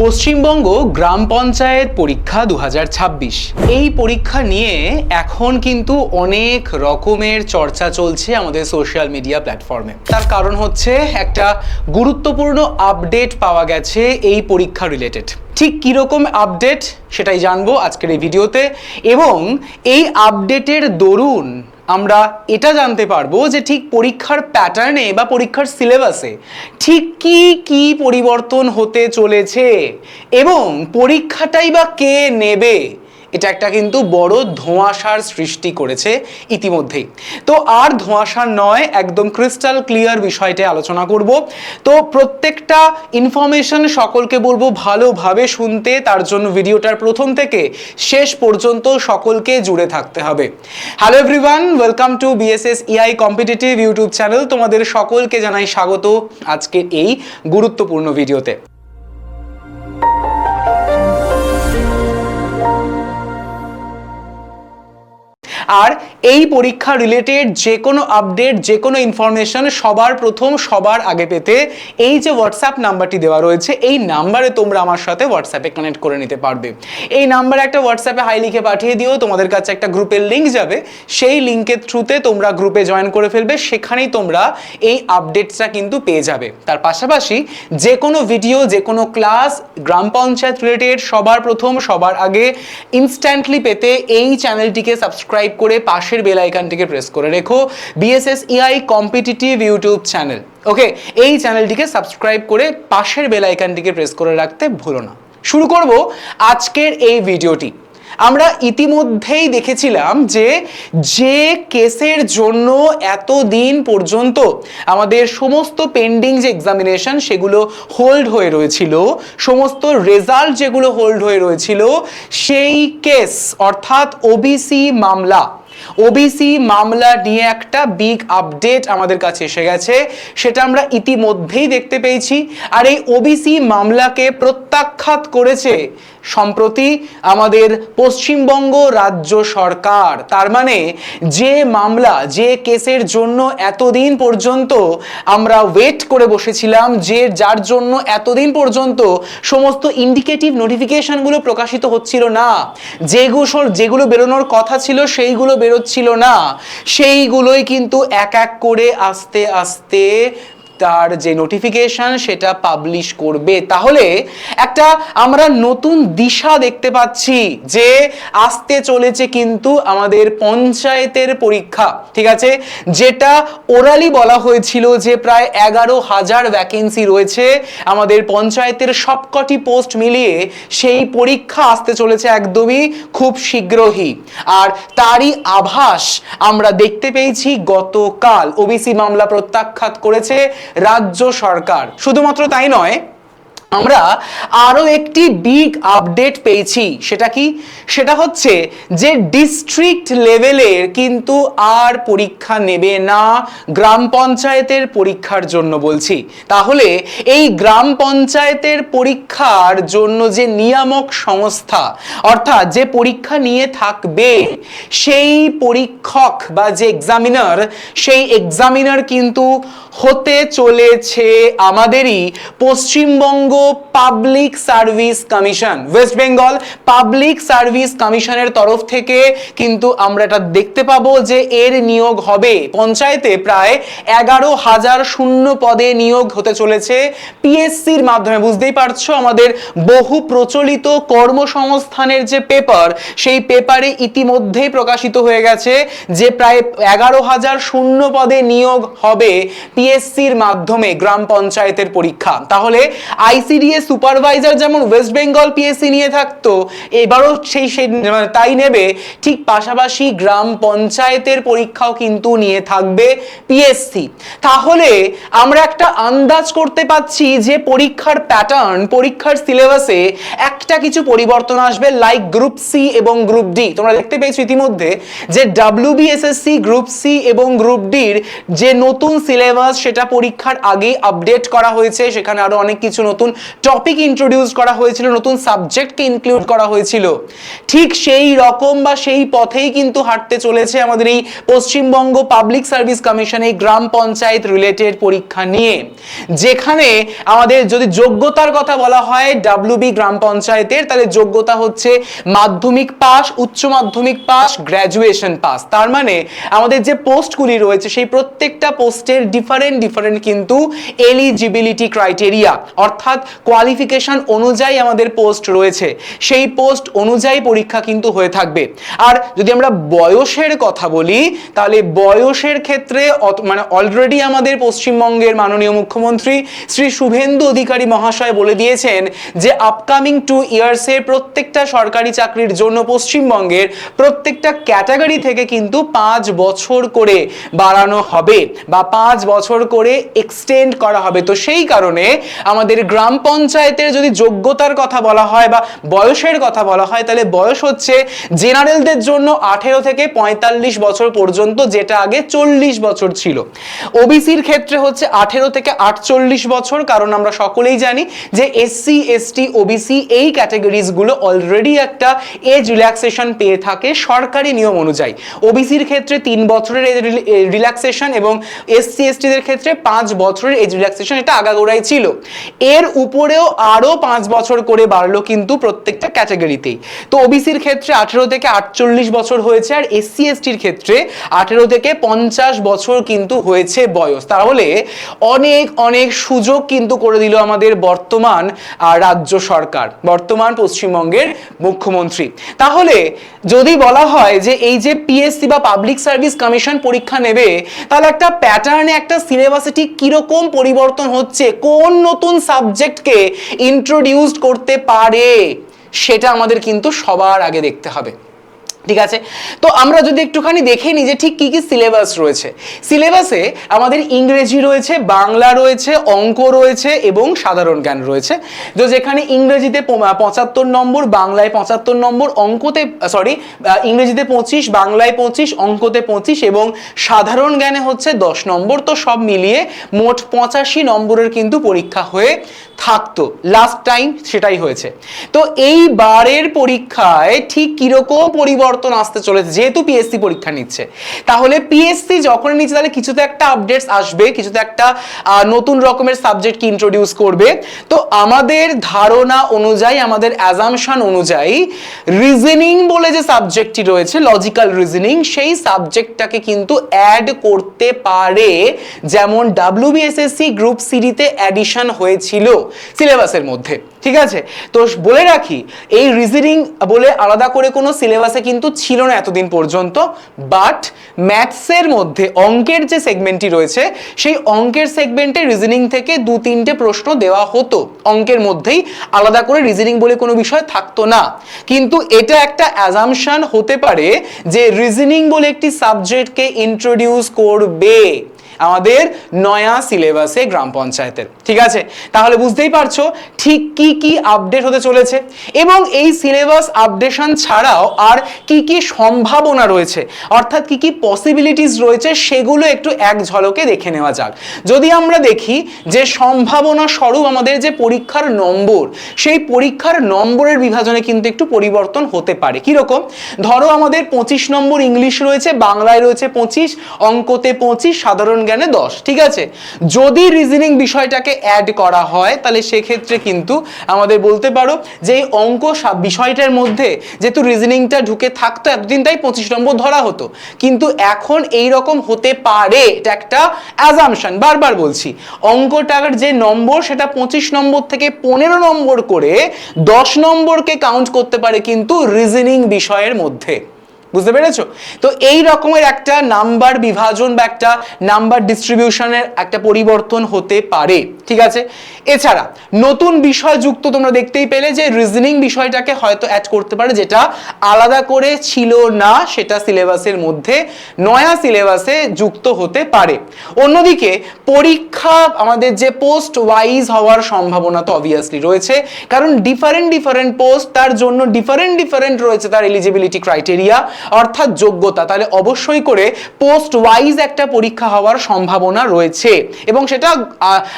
পশ্চিমবঙ্গ গ্রাম পঞ্চায়েত পরীক্ষা 2026 এই পরীক্ষা নিয়ে এখন কিন্তু অনেক রকমের চর্চা চলছে আমাদের সোশ্যাল মিডিয়া প্ল্যাটফর্মে। তার কারণ হচ্ছে একটা গুরুত্বপূর্ণ আপডেট পাওয়া গেছে এই পরীক্ষা রিলেটেড। ঠিক কীরকম আপডেট সেটাই জানবো আজকের এই ভিডিওতে, এবং এই আপডেটের দরুন আমরা এটা জানতে পারবো যে ঠিক পরীক্ষার প্যাটার্নে বা পরীক্ষার সিলেবাসে ঠিক কি পরিবর্তন হতে চলেছে এবং পরীক্ষাটাই বা কে নেবে। এটা একটা কিন্তু বড় ধোঁয়াশার সৃষ্টি করেছে ইতিমধ্যেই। তো আর ধোঁয়াশার নয়, একদম ক্রিস্টাল ক্লিয়ার বিষয়টা আলোচনা করব। তো প্রত্যেকটা ইনফরমেশন সকলকে বলবো ভালোভাবে শুনতে, তার জন্য ভিডিওটার প্রথম থেকে শেষ পর্যন্ত সকলকে জুড়ে থাকতে হবে। Hello everyone, welcome to BSS EI competitive YouTube channel. তোমাদের সকলকে জানাই স্বাগত আজকের এই গুরুত্বপূর্ণ ভিডিওতে। আর এই পরীক্ষা রিলেটেড যে কোনো আপডেট, যে কোনো ইনফরমেশন সবার প্রথম সবার আগে পেতে এই যে হোয়াটসঅ্যাপ নাম্বারটি দেওয়া রয়েছে, এই নাম্বারে তোমরা আমার সাথে হোয়াটসঅ্যাপে কানেক্ট করে নিতে পারবে। এই নাম্বারে একটা হোয়াটসঅ্যাপে হাই লিখে পাঠিয়ে দিও, তোমাদের কাছে একটা গ্রুপের লিঙ্ক যাবে, সেই লিঙ্কের থ্রুতে তোমরা গ্রুপে জয়েন করে ফেলবে। সেখানেই তোমরা এই আপডেটসটা কিন্তু পেয়ে যাবে। তার পাশাপাশি যে কোনো ভিডিও, যে কোনো ক্লাস গ্রাম পঞ্চায়েত রিলেটেড সবার প্রথম সবার আগে ইনস্ট্যান্টলি পেতে এই চ্যানেলটিকে সাবস্ক্রাইব করে পাশের বেল আইকনটিকে প্রেস করে রেখো। বিএসএস ইআই কম্পিটিটিভ ইউটিউব চ্যানেল, ওকে, এই চ্যানেলটিকে সাবস্ক্রাইব করে পাশের বেল আইকনটিকে প্রেস করে রাখতে ভুলো না। শুরু করব আজকের এই ভিডিওটি। আমরা ইতিমধ্যেই দেখেছিলাম যে কেসের জন্য এতদিন পর্যন্ত আমাদের সমস্ত পেন্ডিং যে এক্সামিনেশন সেগুলো হোল্ড হয়ে রয়েছিল, সমস্ত রেজাল্ট যেগুলো হোল্ড হয়ে রয়েছিল, সেই কেস অর্থাৎ ওবিসি মামলা নিয়ে একটা বিগ আপডেট আমাদের কাছে এসে গেছে। সেটা আমরা ইতিমধ্যেই দেখতে পেয়েছি। আর এই ওবিসি মামলাকে প্রত্যাখ্যাত করেছে সম্প্রতি আমাদের পশ্চিমবঙ্গ রাজ্য সরকার। তার মানে যে মামলা, যে কেসের জন্য এতদিন পর্যন্ত আমরা ওয়েট করে বসেছিলাম, যার জন্য এতদিন পর্যন্ত সমস্ত ইন্ডিকেটিভ নোটিফিকেশনগুলো প্রকাশিত হচ্ছিল না, যেগুলো বেরোনোর কথা ছিল সেইগুলো বেরোচ্ছিল না, সেইগুলোই কিন্তু এক এক করে আস্তে আস্তে তার যে নোটিফিকেশন সেটা পাবলিশ করবে। তাহলে একটা আমরা নতুন দিশা দেখতে পাচ্ছি যে আসতে চলেছে কিন্তু আমাদের পঞ্চায়েতের পরীক্ষা, ঠিক আছে, যেটা ওরালি বলা হয়েছিল যে প্রায় 11,000 ভ্যাকেন্সি রয়েছে আমাদের পঞ্চায়েতের সবকটি পোস্ট মিলিয়ে। সেই পরীক্ষা আসতে চলেছে একদমই খুব শীঘ্রই। আর তারই আভাস আমরা দেখতে পেয়েছি গতকাল ওবিসি মামলা প্রত্যাখ্যাত করেছে রাজ্য সরকার। শুধুমাত্র তাই নয়, আমরা আরো একটি বিগ আপডেট পেয়েছি। সেটা কি? সেটা হচ্ছে যে ডিস্ট্রিক্ট লেভেলের কিন্তু আর পরীক্ষা নেবে না গ্রাম পঞ্চায়েতের পরীক্ষার জন্য বলছি। তাহলে এই গ্রাম পঞ্চায়েতের পরীক্ষার জন্য যে নিয়ামক সংস্থা, অর্থাৎ যে পরীক্ষা নিয়ে থাকবে সেই পরীক্ষক বা যে এক্সামিনার, সেই এক্সামিনার কিন্তু হতে চলেছে আমাদেরই Paschimbanga public service commission, West Bengal public service কমিশনের তরফ থেকে কিন্তু আমরা এটা দেখতে পাবো যে এর নিয়োগ হবে পঞ্চায়েতে। প্রায় 11,000 শূন্য পদে নিয়োগ হতে চলেছে পিএসসির মাধ্যমে। বুঝতেই পারছো, আমাদের বহু প্রচলিত কর্মসংস্থানের যে পেপার, সেই পেপারে ইতিমধ্যেই প্রকাশিত হয়ে গেছে যে প্রায় 11,000 শূন্য পদে নিয়োগ হবে পিএসসির মাধ্যমে গ্রাম পঞ্চায়েতের পরীক্ষা। তাহলে আইসিডিএস সুপারভাইজার যেমন ওয়েস্ট বেঙ্গল পিএসসি নিয়ে থাকতো, এবারও সেই তাই নেবে। ঠিক পাশাপাশি গ্রাম পঞ্চায়েতের পরীক্ষাও কিন্তু নিয়ে থাকবে পিএসসি। তাহলে আমরা একটা আন্দাজ করতে পাচ্ছি যে পরীক্ষার প্যাটার্ন, পরীক্ষার সিলেবাসে একটা একটা কিছু পরিবর্তন আসবে, লাইক গ্রুপ সি এবং গ্রুপ ডি। তোমরা দেখতে পেয়েছো ইতিমধ্যে যে WBSSC গ্রুপ সি এবং গ্রুপ ডির যে নতুন সিলেবাস সেটা পরীক্ষার আগেই আপডেট করা হয়েছে। সেখানে আরো অনেক কিছু নতুন টপিক ইন্ট্রোডিউস করা হয়েছিল, নতুন সাবজেক্টকে ইনক্লুড করা হয়েছিল। ঠিক সেই রকম বা সেই পথেই কিন্তু হাঁটতে চলেছে আমাদের এই পশ্চিমবঙ্গ পাবলিক সার্ভিস কমিশন এই গ্রাম পঞ্চায়েত রিলেটেড পরীক্ষা নিয়ে, যেখানে আমাদের যদি যোগ্যতার কথা বলা হয় WB গ্রাম পঞ্চায়েতের, তাহলে যোগ্যতা হচ্ছে মাধ্যমিক পাস, উচ্চ মাধ্যমিক পাস, গ্র্যাজুয়েশন পাস। তার মানে আমাদের যে পোস্টগুলি রয়েছে সেই প্রত্যেকটা পোস্টের ডিফারেন্ট কিন্তু এলিজিবিলিটি ক্রাইটেরিয়া, অর্থাৎ কোয়ালিফিকেশন অনুযায়ী আমাদের পোস্ট রয়েছে, সেই পোস্ট অনুযায়ী পরীক্ষা কিন্তু হয়ে থাকবে। আর যদি আমরা বয়সের কথা বলি, তাহলে বয়সের ক্ষেত্রে মানে অলরেডি আমাদের পশ্চিমবঙ্গের মাননীয় মুখ্যমন্ত্রী শ্রী শুভেন্দু অধিকারী মহাশয় বলে দিয়েছেন যে আপকামিং 2 ইয়ার্সে প্রত্যেকটা সরকারি চাকরির জন্য পশ্চিমবঙ্গের প্রত্যেকটা ক্যাটাগরি থেকে কিন্তু 5 বছর করে বাড়ানো হবে বা 5 বছর করে এক্সটেন্ড করা হবে। তো সেই কারণে আমাদের গ্রাম পঞ্চায়েতের যদি যোগ্যতার কথা বলা হয় বা বয়সের কথা বলা হয়, তাহলে বয়স হচ্ছে জেনারেলদের জন্য 18 থেকে 45 বছর পর্যন্ত, যেটা আগে 40 বছর ছিল। ওবিসির ক্ষেত্রে হচ্ছে 18 থেকে 48 বছর, কারণ আমরা সকলেই জানি যে SC ST OBC এই ক্যাটাগরিজ গুলো অলরেডি একটা এজ রিল্যাক্সেশন পেয়ে থাকে সরকারি নিয়ম অনুযায়ী। ওবিসির ক্ষেত্রে 3 বছরের এজ রিল্যাক্সেশন এবং SC ST দের ক্ষেত্রে 5 বছরের এজ রিল্যাক্সেশন, এটা আগাগোড়াই ছিল। এর উপরেও আরো 5 বছর করে বাড়লো কিন্তু প্রত্যেকটা ক্যাটাগরিতেই। তো ওবিসির ক্ষেত্রে 18 থেকে 48 বছর হয়েছে, আর SC ST এর ক্ষেত্রে 18 থেকে 50 বছর কিন্তু হয়েছে বয়স। তাহলে অনেক সুযোগ কিন্তু করে দিল আমাদের বর্তমান রাজ্য সরকার, বর্তমান পশ্চিমবঙ্গের মুখ্যমন্ত্রী। তাহলে যদি বলা হয় যে এই যে PSC বা পাবলিক সার্ভিস কমিশন পরীক্ষা নেবে, তাহলে একটা প্যাটার্নে একটা সিলেবাসে ঠিক কিরকম পরিবর্তন হচ্ছে, কোন নতুন সাবজেক্টকে ইন্ট্রোডিউস করতে পারে, সেটা আমাদের কিন্তু সবার আগে দেখতে হবে। ঠিক আছে, তো আমরা যদি একটুখানি দেখে নিই যে ঠিক কি কি সিলেবাস রয়েছে। সিলেবাসে আমাদের ইংরেজি রয়েছে, বাংলা রয়েছে, অঙ্ক রয়েছে এবং সাধারণ জ্ঞান রয়েছে। তো যেখানে ইংরেজিতে 75 নম্বর, বাংলায় 75 নম্বর, ইংরেজিতে 25, বাংলায় 25, অঙ্কতে 25 এবং সাধারণ জ্ঞানে হচ্ছে 10 নম্বর। তো সব মিলিয়ে মোট 85 নম্বরের কিন্তু পরীক্ষা হয়ে থাকতো, লাস্ট টাইম সেটাই হয়েছে। তো এই বারের পরীক্ষায় ঠিক কিরকম পরিবর্তন আসতে চলেছে, যেহেতু PSC পরীক্ষা নিচ্ছে, তাহলে PSC যখন নিচ্ছে তাহলে কিছুতে একটা আপডেটস আসবে, কিছুতে একটা নতুন রকমের সাবজেক্ট কি ইন্ট্রোডিউস করবে। তো আমাদের ধারণা অনুযায়ী, আমাদের অ্যাজাম্পশন অনুযায়ী রিজনিং বলে যে সাবজেক্টটি রয়েছে, লজিক্যাল রিজনিং, সেই সাবজেক্টটাকে কিন্তু অ্যাড করতে পারে, যেমন WBSSC গ্রুপ সিডিতে অ্যাডিশন হয়েছিল সিলেবাসের মধ্যে। ঠিক আছে, তো বলে রাখি এই রিজনিং বলে আলাদা করে কোনো সিলেবাসে কিন্তু ছিল না এতদিন পর্যন্ত, বাট ম্যাথসের মধ্যে অঙ্কের যে সেগমেন্টটি রয়েছে সেই অঙ্কের সেগমেন্টে রিজনিং থেকে 2-3টে প্রশ্ন দেওয়া হতো, অঙ্কের মধ্যেই আলাদা করে রিজনিং বলে কোনো বিষয় থাকতো না। কিন্তু এটা একটা অ্যাজাম্পশন হতে পারে যে রিজনিং বলে একটি সাবজেক্টকে ইন্ট্রোডিউস করবে আমাদের নয়া সিলেবাসে গ্রাম পঞ্চায়েতের। ঠিক আছে, তাহলে বুঝতেই পারছো ঠিক কি কি আপডেট হতে চলেছে এবং এই সিলেবাস আপডেশন ছাড়াও আর কি কি সম্ভাবনা রয়েছে, অর্থাৎ কি কি পসিবিলিটিস রয়েছে, সেগুলো একটু এক ঝলকে দেখে নেওয়া যাক। যদি আমরা দেখি যে সম্ভাবনা স্বরূপ আমাদের যে পরীক্ষার নম্বর, সেই পরীক্ষার নম্বরের বিভাজনে কিন্তু একটু পরিবর্তন হতে পারে। কিরকম, ধরো আমাদের 25 নম্বর ইংলিশ রয়েছে, বাংলায় রয়েছে 25, অঙ্কতে 25, সাধারণ জ্ঞানে 10। ঠিক আছে, যদি রিজনিং বিষয়টাকে অ্যাড করা হয় তাহলে সেক্ষেত্রে কিন্তু আমাদের বলতে পারো যে এই অঙ্ক বিষয়টার মধ্যে যেহেতু রিজনিংটা ঢুকে থাকতো এতদিন, তাই 25 নম্বর ধরা হতো, কিন্তু এখন এই রকম হতে পারে, এটা একটা অ্যাজাম্পশন, বারবার বলছি। অঙ্কটার যে নম্বর সেটা 25 নম্বর থেকে 15 নম্বর করে 10 নম্বরকে কাউন্ট করতে পারে কিন্তু রিজনিং বিষয়ের মধ্যে। বুঝতে পেরেছো? তো এই রকমের একটা নাম্বার বিভাজন বা একটা নাম্বার ডিস্ট্রিবিউশনের একটা পরিবর্তন হতে পারে, ঠিক আছে? এছাড়া নতুন বিষয় যুক্ত তোমরা দেখতেই পেলে যে রিজনিং বিষয়টাকে হয়তো অ্যাড করতে পারে, যেটা আলাদা করে ছিল না, সেটা সিলেবাসের মধ্যে নয়া সিলেবাসে যুক্ত হতে পারে। অন্যদিকে পরীক্ষা আমাদের যে পোস্ট ওয়াইজ হওয়ার সম্ভাবনা তো অবভিয়াসলি রয়েছে, কারণ ডিফারেন্ট পোস্ট, তার জন্য ডিফারেন্ট রয়েছে তার এলিজিবিলিটি ক্রাইটেরিয়া অর্থাৎ যোগ্যতা। তাহলে অবশ্যই করে পোস্ট ওয়াইজ একটা পরীক্ষা হওয়ার সম্ভাবনা রয়েছে, এবং সেটা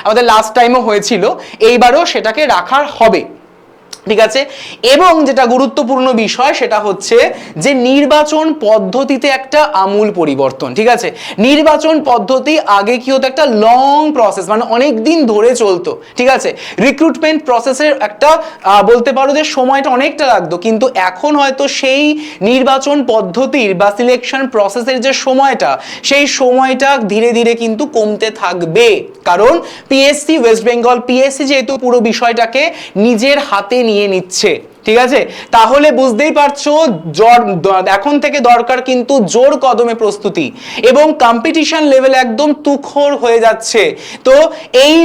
আমাদের লাস্ট টাইমও হয়েছিল, এইবারও সেটাকে রাখা হবে, ঠিক আছে? এবং যেটা গুরুত্বপূর্ণ বিষয় সেটা হচ্ছে যে নির্বাচন পদ্ধতিতে একটা আমূল পরিবর্তন, ঠিক আছে? নির্বাচন পদ্ধতি আগে কি হতো, একটা লং প্রসেস, মানে অনেক দিন ধরে চলতো, ঠিক আছে? রিক্রুটমেন্ট প্রসেসের একটা বলতে পারো যে সময়টা অনেকটা লাগতো, কিন্তু এখন হয়তো সেই নির্বাচন পদ্ধতির বা সিলেকশন প্রসেসের যে সময়টা, সেই সময়টা ধীরে ধীরে কিন্তু কমতে থাকবে, কারণ পিএসসি ওয়েস্ট বেঙ্গল পিএসসি যেহেতু পুরো বিষয়টাকে নিজের হাতে নিয়ে নিচ্ছে, ঠিক আছে? তাহলে বুঝতেই পারছো এখন থেকে দরকার কিন্তু জোর কদমে প্রস্তুতি, এবং কম্পিটিশন লেভেল একদম তুখর হয়ে যাচ্ছে। তো এই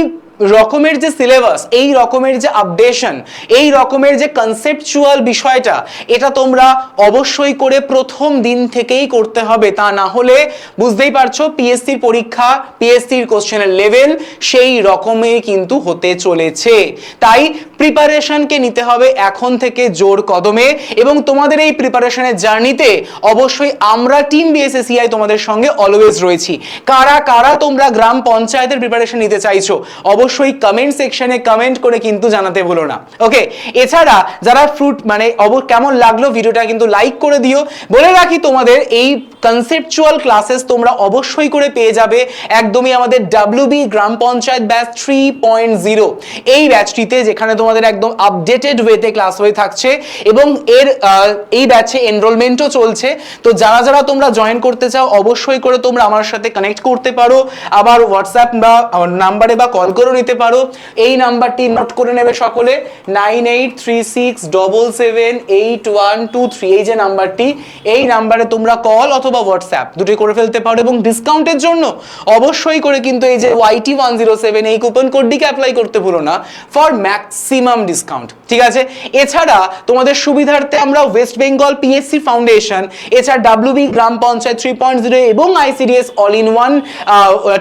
রকমের যে সিলেবাস, এই রকমের যে আপডেশন, এই রকমের যে কনসেপচুয়াল বিষয়টা, এটা তোমরা অবশ্যই করে প্রথম দিন থেকেই করতে হবে, তা না হলে বুঝতেই পারছো পিএসসির পরীক্ষা, পিএসসির কোশ্চেনের লেভেল সেই রকমই কিন্তু হতে চলেছে। তাই প্রিপারেশনকে নিতে হবে এখন থেকে জোর কদমে, এবং তোমাদের এই প্রিপারেশনের জার্নিতে অবশ্যই আমরা টিম বিএসএসিআই তোমাদের সঙ্গে অলওয়েজ রয়েছি। কারা কারা তোমরা গ্রাম পঞ্চায়েতের প্রিপারেশন নিতে চাইছো অবশ্যই কমেন্ট সেকশনে কমেন্ট করে কিন্তু জানাতে ভুলো না, ওকে? এছাড়া যারা কেমন লাগলো ভিডিওটা কিন্তু লাইক করে দিও। বলে রাখি তোমাদের এই কনসেপচুয়াল ক্লাসেস তোমরা অবশ্যই করে পেয়ে যাবে একদমই আমাদের ডাব্লিউবি গ্রাম পঞ্চায়েত ব্যাচ 3.0 এই ব্যাচটিতে, যেখানে তোমাদের একদম আপডেটেড ওয়েতে ক্লাস হয়ে থাকছে, এবং এই ব্যাচে এনরোলমেন্টও চলছে। তো যারা যারা তোমরা জয়েন করতে চাও অবশ্যই করে তোমরা আমার সাথে কানেক্ট করতে পারো, আবার হোয়াটসঅ্যাপ বা নাম্বারে বা কল করে নিতে পারো। এই নাম্বারটি নোট করে নেবে সকলে, 9836778123, এই যে নাম্বারটি, এই নাম্বারে তোমরা কল অথবা হোয়াটসঅ্যাপ দুটোই করে ফেলতে পারো। এবং ডিসকাউন্টের জন্য অবশ্যই করে কিন্তু এই যে YT107 এই কুপন কোডটিকে অ্যাপ্লাই করতে ভুলো না ফর ম্যাক্সিমাম ডিসকাউন্ট, ঠিক আছে? এছাড়া তোমাদের সুবিধার্থে আমরা ওয়েস্ট বেঙ্গল পিএসসি ফাউন্ডেশন, এছাড়া ডাব্লিউবি গ্রাম পঞ্চায়েত 3.0 এবং আইসিডিএস অল ইন ওয়ান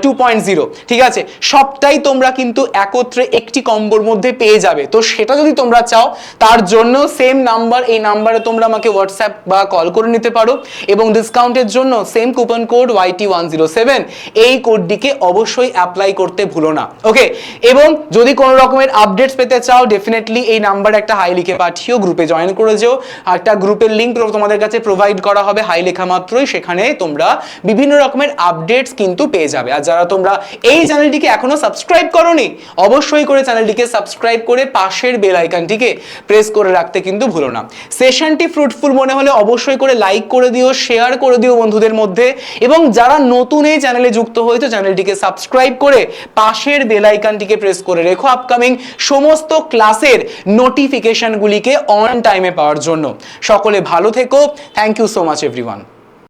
2.0, ঠিক আছে? সবটাই তোমরা কিন্তু একত্রে একটি কম্বোর মধ্যে পেয়ে যাবে। তো সেটা যদি তোমরা চাও, তার জন্য সেম নাম্বার, এই নাম্বারে তোমরা আমাকে হোয়াটসঅ্যাপ বা কল করে নিতে পারো, এবং ডিসকাউন্টের জন্য সেম কুপন কোড YT107 এই কোডটিকে অবশ্যই অ্যাপ্লাই করতে ভুলো না, ওকে? এবং যদি কোনো রকমের আপডেটস পেতে চাও ডেফিনেটলি এই নাম্বারে একটা হাই লিখে পাঠিও, গ্রুপে জয়েন করে যেও। একটা গ্রুপের লিঙ্ক তোমাদের কাছে প্রোভাইড করা হবে, হাই লেখা মাত্রই সেখানে তোমরা বিভিন্ন রকমের আপডেটস কিন্তু পেয়ে যাবে। আর যারা তোমরা এই চ্যানেলটিকে এখনো সাবস্ক্রাইব করোনি অবশ্যই করে চ্যানেলটিকে সাবস্ক্রাইব করে পাশের বেল আইকনটিকে প্রেস করে রাখতে কিন্তু ভুলো না। সেশনটি ফ্রুটফুল মনে হলে অবশ্যই করে লাইক করে দিও, শেয়ার করে দিও বন্ধুদের মধ্যে, এবং যারা নতুন এই চ্যানেলে যুক্ত হয়েছে চ্যানেলটিকে সাবস্ক্রাইব করে পাশের বেল আইকনটিকে প্রেস করে রেখো আপকামিং সমস্ত ক্লাসের নোটিফিকেশনগুলিকে অন টাইমে পাওয়ার জন্য। সকলে ভালো থেকো। Thank you so much everyone.